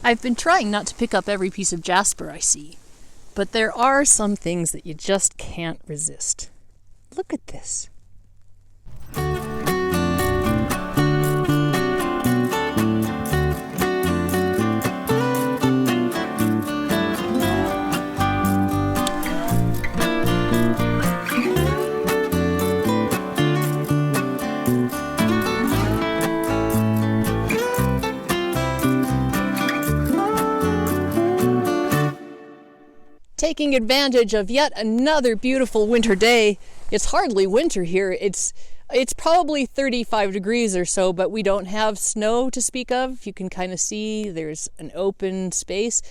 I've been trying not to pick up every piece of jasper I see, but there are some things that you just can't resist. Look at this. Taking advantage of yet another beautiful winter day. It's hardly winter here. It's probably 35 degrees or so, but we don't have snow to speak of. You can kind of see there's an open space.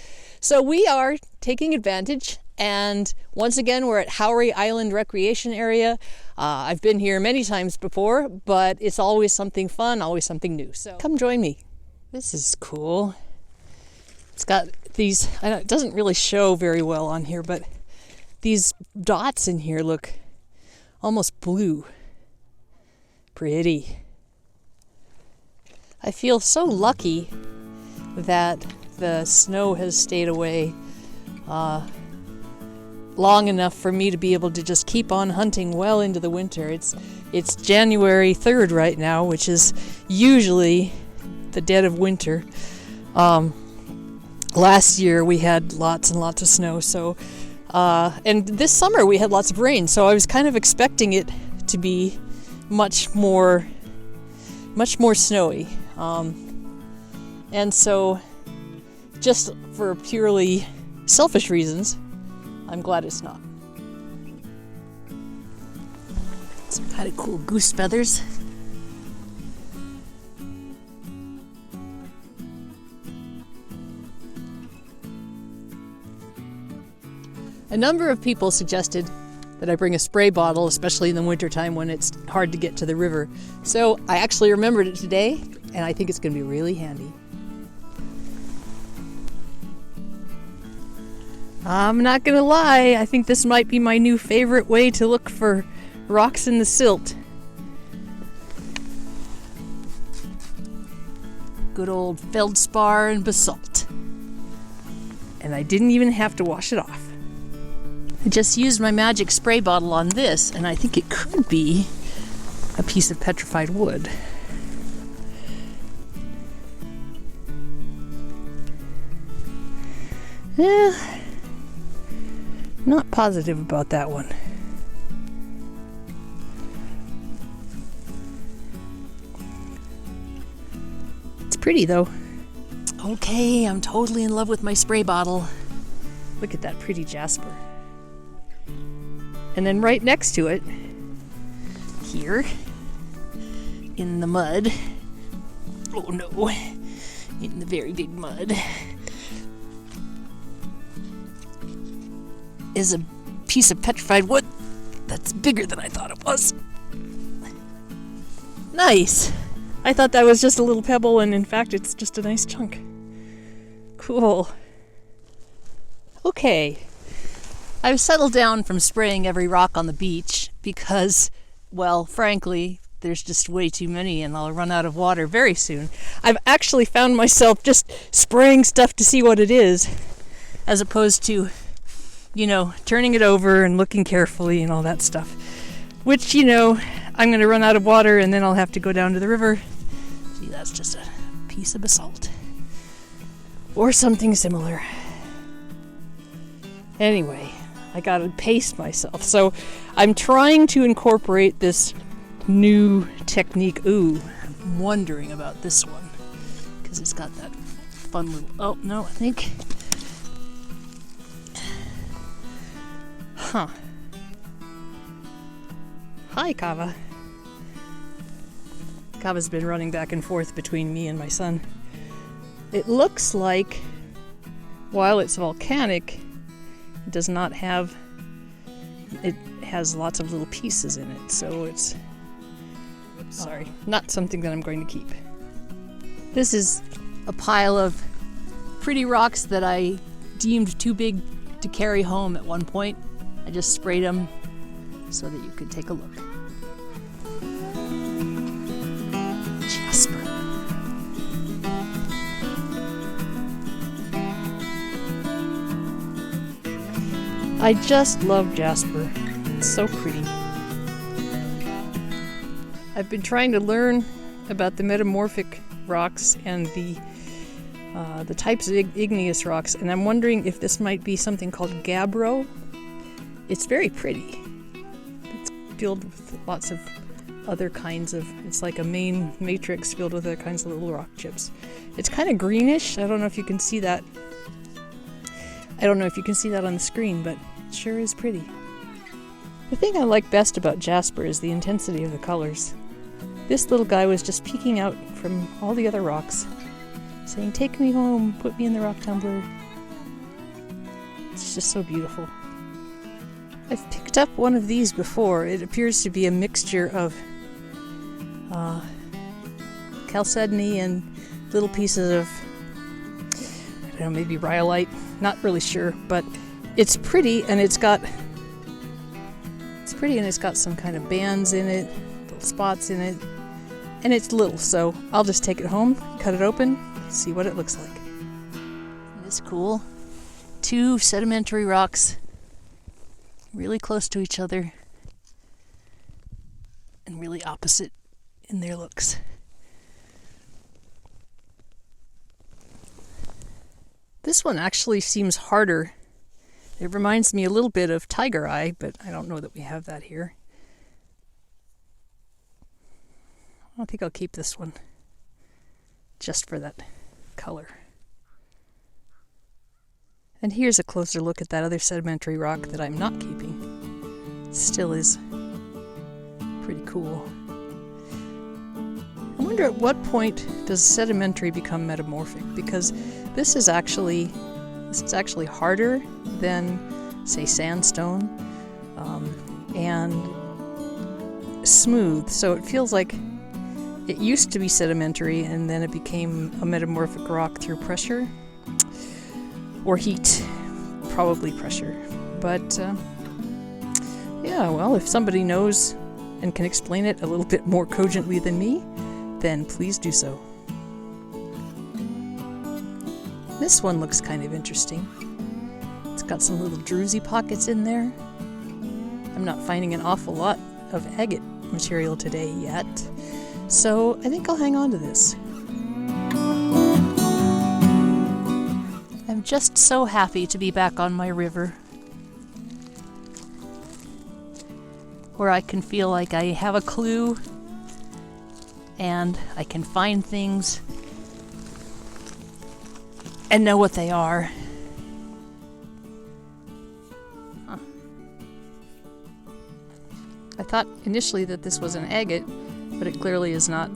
So we are taking advantage, and once again we're at Howry Island Recreation Area. I've been here many times before, but it's always something fun, always something new. So come join me. This is cool. It's got these, it doesn't really show very well on here, but these dots in here look almost blue. Pretty. I feel so lucky that the snow has stayed away long enough for me to be able to just keep on hunting well into the winter. It's January 3rd right now, which is usually the dead of winter. Last year we had lots and lots of snow, so and this summer we had lots of rain, so I was kind of expecting it to be much more snowy, and so just for purely selfish reasons, I'm glad it's not. Some kind of cool goose feathers. A number of people suggested that I bring a spray bottle, especially in the wintertime when it's hard to get to the river. So I actually remembered it today, and I think it's going to be really handy. I'm not going to lie, I think this might be my new favorite way to look for rocks in the silt. Good old feldspar and basalt. And I didn't even have to wash it off. I just used my magic spray bottle on this, and I think it could be a piece of petrified wood. Not positive about that one. It's pretty though. Okay, I'm totally in love with my spray bottle. Look at that pretty jasper. And then right next to it, here, in the mud, oh no, in the very big mud, is a piece of petrified wood that's bigger than I thought it was. Nice! I thought that was just a little pebble, and in fact it's just a nice chunk. Cool. Okay. I've settled down from spraying every rock on the beach because, well, frankly, there's just way too many and I'll run out of water very soon. I've actually found myself just spraying stuff to see what it is, as opposed to, turning it over and looking carefully and all that stuff. Which, I'm going to run out of water and then I'll have to go down to the river. See, that's just a piece of basalt. Or something similar. Anyway, I gotta pace myself. So I'm trying to incorporate this new technique. Ooh, I'm wondering about this one because it's got that fun little, oh no, I think, Hi, Kava. Kava's been running back and forth between me and my son. It looks like, while it's volcanic, it does not have, it has lots of little pieces in it, so it's, not something that I'm going to keep. This is a pile of pretty rocks that I deemed too big to carry home at one point. I just sprayed them so that you could take a look. Jasper. I just love jasper. It's so pretty. I've been trying to learn about the metamorphic rocks and the types of igneous rocks, and I'm wondering if this might be something called gabbro. It's very pretty. It's filled with lots of other kinds of, it's like a main matrix filled with other kinds of little rock chips. It's kind of greenish. I don't know if you can see that. I don't know if you can see that on the screen, but it sure is pretty. The thing I like best about jasper is the intensity of the colors. This little guy was just peeking out from all the other rocks, saying, "Take me home, put me in the rock tumbler." It's just so beautiful. I've picked up one of these before. It appears to be a mixture of chalcedony and little pieces of, I don't know, maybe rhyolite. Not really sure, but it's pretty, and it's got some kind of bands in it, little spots in it, and it's little, so I'll just take it home, cut it open, see what it looks like. Isn't this cool? Two sedimentary rocks really close to each other and really opposite in their looks. This one actually seems harder. It reminds me a little bit of tiger eye, but I don't know that we have that here. I think I'll keep this one just for that color. And here's a closer look at that other sedimentary rock that I'm not keeping. It still is pretty cool. I wonder at what point does sedimentary become metamorphic, because this is actually harder than, say, sandstone, and smooth. So it feels like it used to be sedimentary and then it became a metamorphic rock through pressure or heat, probably pressure. But yeah, well, if somebody knows and can explain it a little bit more cogently than me, then please do so. This one looks kind of interesting. It's got some little druzy pockets in there. I'm not finding an awful lot of agate material today yet, so I think I'll hang on to this. I'm just so happy to be back on my river, where I can feel like I have a clue and I can find things and know what they are. Huh. I thought initially that this was an agate, but it clearly is not.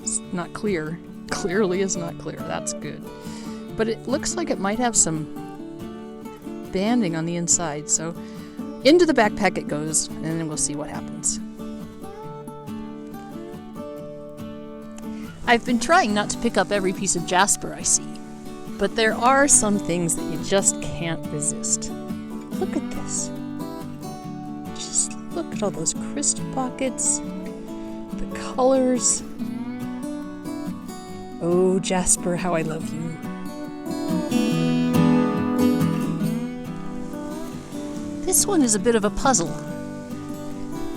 It's not clear. Clearly is not clear. That's good. But it looks like it might have some banding on the inside, so into the backpack it goes, and then we'll see what happens. I've been trying not to pick up every piece of jasper I see, but there are some things that you just can't resist. Look at this. Just look at all those crystal pockets, the colors. Oh, jasper, how I love you. This one is a bit of a puzzle.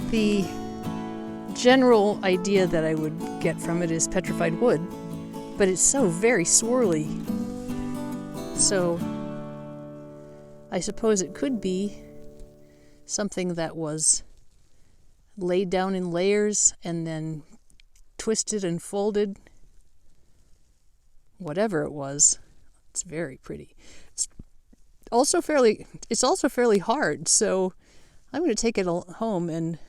The general idea that I would get from it is petrified wood, but it's so very swirly. So I suppose it could be something that was laid down in layers and then twisted and folded. Whatever it was, it's very pretty. It's also fairly hard, so I'm going to take it home and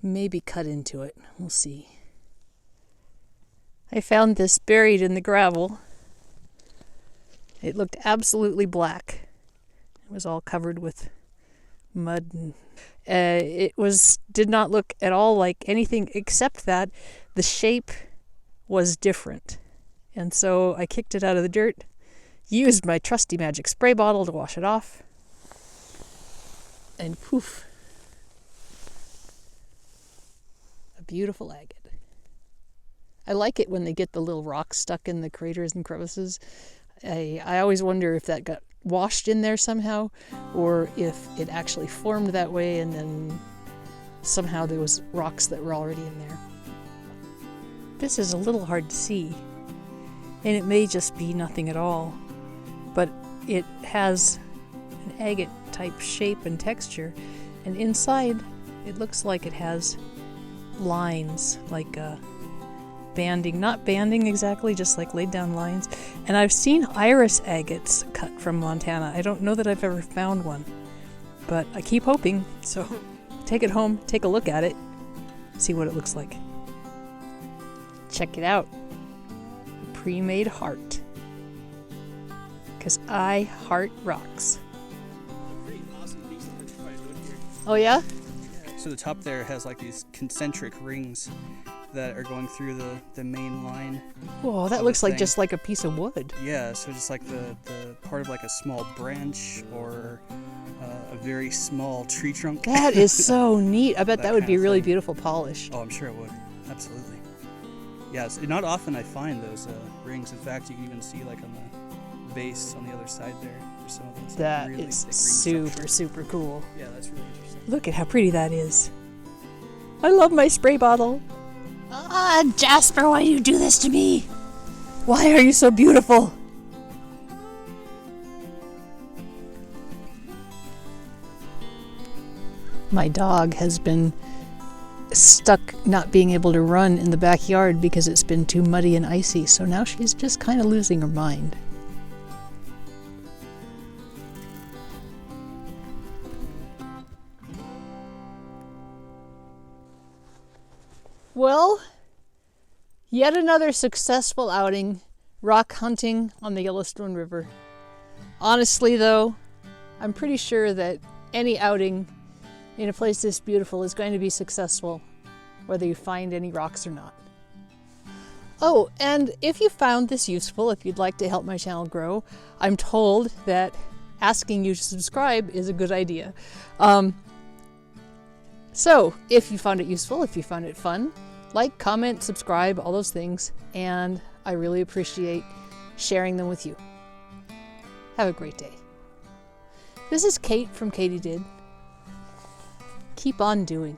maybe cut into it. We'll see. I found this buried in the gravel. It looked absolutely black. It was all covered with mud, and did not look at all like anything except that the shape was different. And so I kicked it out of the dirt, used my trusty magic spray bottle to wash it off, and poof, a beautiful agate. I like it when they get the little rocks stuck in the craters and crevices. I always wonder if that got washed in there somehow, or if it actually formed that way and then somehow there was rocks that were already in there. This is a little hard to see, and it may just be nothing at all, but it has an agate type shape and texture, and inside it looks like it has lines, like banding, not banding exactly, just like laid down lines. And I've seen iris agates cut from Montana. I don't know that I've ever found one, but I keep hoping. So take it home, take a look at it, see what it looks like. Check it out. A pre-made heart. Because I heart rocks. A pretty awesome piece of petrified wood here. Oh yeah? So the top there has like these concentric rings that are going through the main line. Whoa, that looks like just like a piece of wood. Yeah, so just like the part of like a small branch or a very small tree trunk. That is so neat. I bet that would be really thing. beautiful polish. Oh, I'm sure it would. Absolutely. Yeah, so not often I find those rings. In fact, you can even see like on the base on the other side there. There's some of those. That really is thick ring super cool. Yeah, that's really interesting. Look at how pretty that is. I love my spray bottle. Ah, Jasper, why do you do this to me? Why are you so beautiful? My dog has been stuck not being able to run in the backyard because it's been too muddy and icy, so now she's just kind of losing her mind. Well, yet another successful outing, rock hunting on the Yellowstone River. Honestly though, I'm pretty sure that any outing in a place this beautiful is going to be successful, whether you find any rocks or not. Oh, and if you found this useful, if you'd like to help my channel grow, I'm told that asking you to subscribe is a good idea. So, if you found it useful, if you found it fun, like, comment, subscribe, all those things, and I really appreciate sharing them with you. Have a great day. This is Kate from Katie Did. Keep on doing.